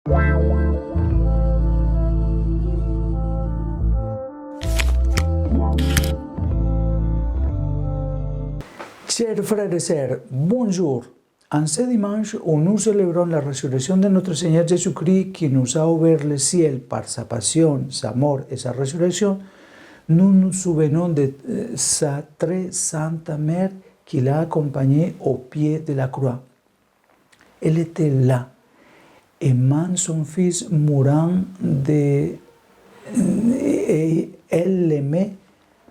Chers frères et sœurs, bonjour. En ce dimanche où nous célébrons la résurrection de notre Seigneur Jésus-Christ qui nous a ouvert le ciel par sa passion, sa mort et sa résurrection, nous nous souvenons de sa très sainte mère qui l'a accompagné au pied de la croix. Elle était là, aimant son fils mourant et elle l'aimait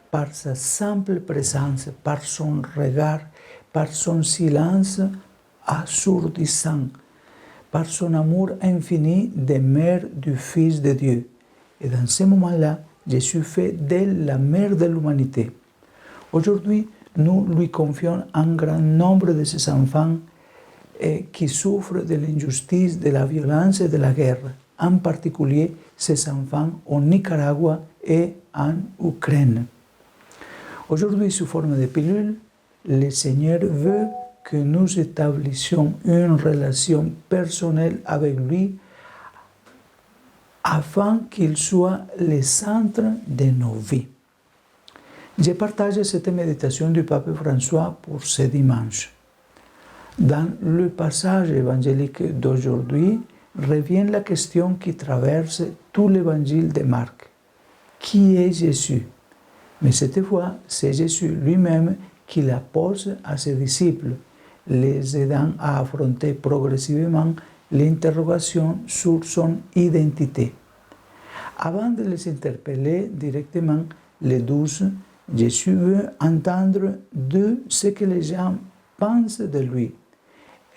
par sa simple présence, par son regard, par son silence assourdissant, par son amour infini de mère du Fils de Dieu. Et dans ce moment-là, Jésus fait d'elle la mère de l'humanité. Aujourd'hui, nous lui confions un grand nombre de ses enfants qui souffrent de l'injustice, de la violence et de la guerre, en particulier ses enfants au Nicaragua et en Ukraine. Aujourd'hui, sous forme de pilule, le Seigneur veut que nous établissions une relation personnelle avec lui afin qu'il soit le centre de nos vies. Je partage cette méditation du pape François pour ce dimanche. Dans le passage évangélique d'aujourd'hui, revient la question qui traverse tout l'évangile de Marc. Qui est Jésus? Mais cette fois, c'est Jésus lui-même qui la pose à ses disciples, les aidant à affronter progressivement l'interrogation sur son identité. Avant de les interpeller directement, les 12, Jésus veut entendre de ce que les gens pensent de lui.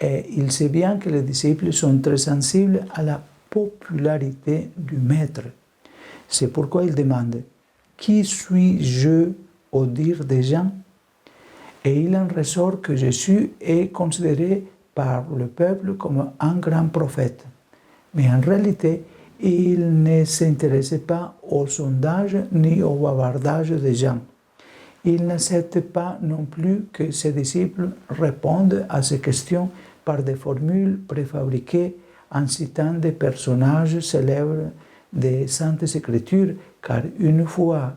Et il sait bien que les disciples sont très sensibles à la popularité du Maître. C'est pourquoi il demande « Qui suis-je au dire des gens ?» Et il en ressort que Jésus est considéré par le peuple comme un grand prophète. Mais en réalité, il ne s'intéresse pas au sondage ni au bavardage des gens. Il n'accepte pas non plus que ses disciples répondent à ces questions par des formules préfabriquées en citant des personnages célèbres des Saintes Écritures, car une foi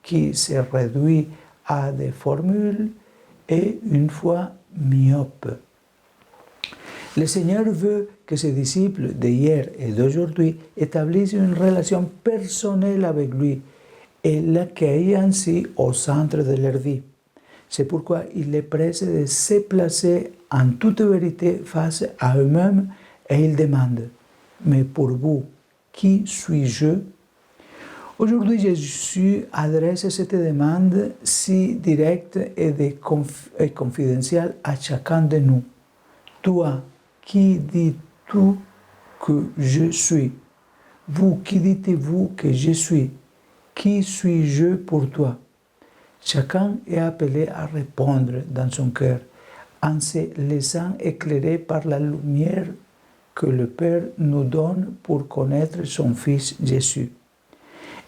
qui se réduit à des formules est une foi myope. Le Seigneur veut que ses disciples d'hier et d'aujourd'hui établissent une relation personnelle avec lui et l'accueillent ainsi au centre de leur vie. C'est pourquoi il les presse de se placer en toute vérité face à eux-mêmes et il demande « Mais pour vous, qui suis-je » Aujourd'hui, Jésus adresse cette demande si directe et confidentielle à chacun de nous. Toi, qui dis-tu que je suis? Vous, qui dites-vous que je suis? Qui suis-je pour toi? Chacun est appelé à répondre dans son cœur, en se laissant éclairer par la lumière que le Père nous donne pour connaître son Fils Jésus.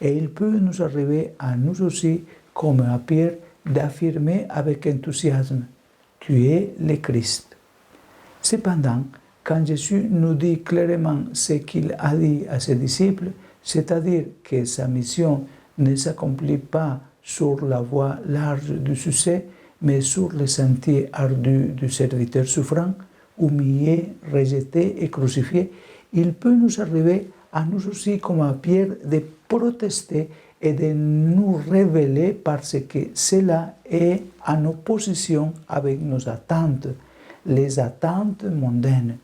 Et il peut nous arriver à nous aussi, comme à Pierre, d'affirmer avec enthousiasme « Tu es le Christ ». Cependant, quand Jésus nous dit clairement ce qu'il a dit à ses disciples, c'est-à-dire que sa mission ne s'accomplit pas sur la voie large du succès, mais sur le sentier ardu du serviteur souffrant, humilié, rejeté et crucifié, il peut nous arriver à nous aussi, comme à Pierre, de protester et de nous révéler parce que cela est en opposition avec nos attentes, les attentes mondaines.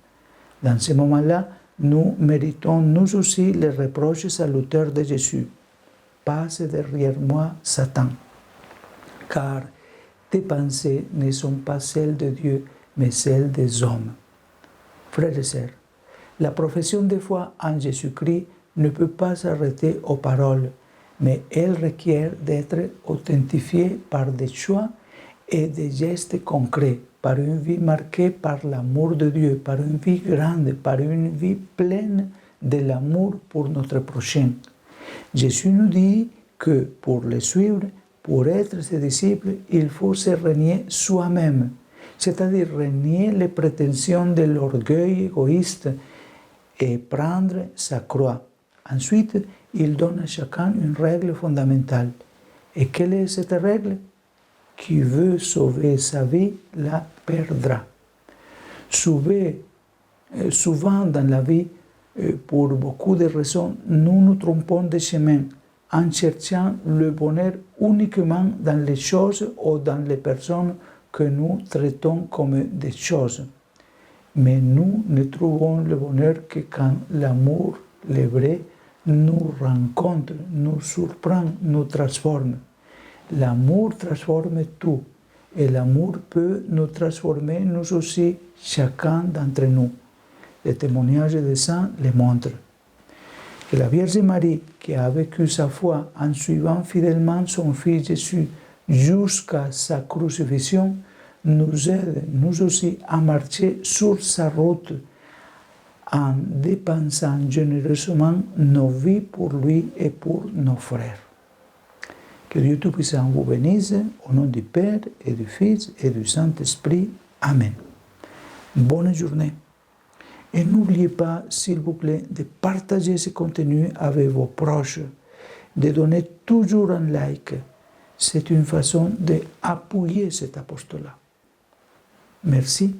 Dans ce moment-là, nous méritons nous aussi les reproches salutaires de Jésus. Passe derrière moi, Satan, car tes pensées ne sont pas celles de Dieu, mais celles des hommes. Frères et sœurs, la profession de foi en Jésus-Christ ne peut pas s'arrêter aux paroles, mais elle requiert d'être authentifiée par des choix et des gestes concrets, par une vie marquée par l'amour de Dieu, par une vie grande, par une vie pleine de l'amour pour notre prochain. Jésus nous dit que pour le suivre, pour être ses disciples, il faut se renier soi-même, c'est-à-dire renier les prétentions de l'orgueil égoïste et prendre sa croix. Ensuite, il donne à chacun une règle fondamentale. Et quelle est cette règle? Qui veut sauver sa vie la perdra. Souvent dans la vie, pour beaucoup de raisons, nous nous trompons de chemin en cherchant le bonheur uniquement dans les choses ou dans les personnes que nous traitons comme des choses. Mais nous ne trouvons le bonheur que quand l'amour, le vrai, nous rencontre, nous surprend, nous transforme. L'amour transforme tout et l'amour peut nous transformer nous aussi, chacun d'entre nous. Le témoignage des saints le montre. Que la Vierge Marie, qui a vécu sa foi en suivant fidèlement son Fils Jésus jusqu'à sa crucifixion, nous aide, nous aussi, à marcher sur sa route en dépensant généreusement nos vies pour lui et pour nos frères. Que Dieu Tout-Puissant vous bénisse, au nom du Père et du Fils et du Saint-Esprit. Amen. Bonne journée. Et n'oubliez pas, s'il vous plaît, de partager ce contenu avec vos proches, de donner toujours un like. C'est une façon d'appuyer cet apostolat. Merci.